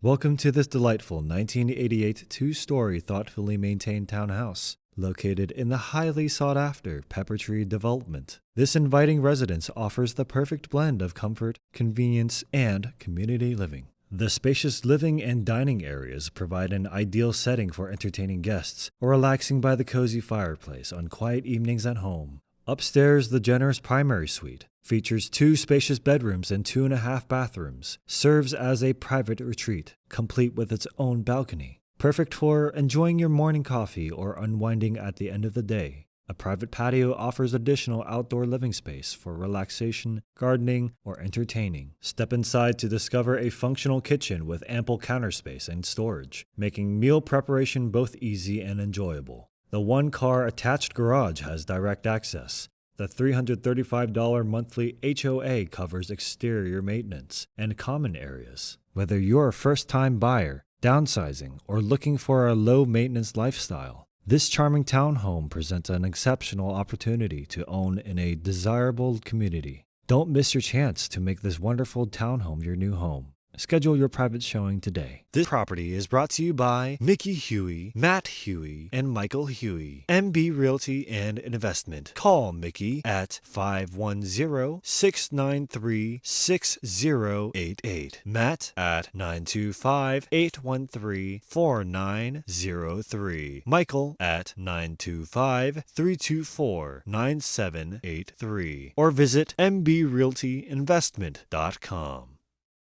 Welcome to this delightful 1988 two-story thoughtfully maintained townhouse located in the highly sought-after Peppertree development. This inviting residence offers the perfect blend of comfort, convenience, and community living. The spacious living and dining areas provide an ideal setting for entertaining guests or relaxing by the cozy fireplace on quiet evenings at home. Upstairs, the generous primary suite features 2 spacious bedrooms and 2.5 bathrooms, serves as a private retreat, complete with its own balcony. Perfect for enjoying your morning coffee or unwinding at the end of the day. A private patio offers additional outdoor living space for relaxation, gardening, or entertaining. Step inside to discover a functional kitchen with ample counter space and storage, making meal preparation both easy and enjoyable. The 1-car attached garage has direct access. The $335 monthly HOA covers exterior maintenance and common areas. Whether you're a first-time buyer, downsizing, or looking for a low-maintenance lifestyle, this charming townhome presents an exceptional opportunity to own in a desirable community. Don't miss your chance to make this wonderful townhome your new home. Schedule your private showing today. This property is brought to you by Mickey Huey, Matt Huey, and Michael Huey, MB Realty and Investment. Call Mickey at 510-693-6088. Matt at 925-813-4903. Michael at 925-324-9783. Or visit mbrealtyinvestment.com.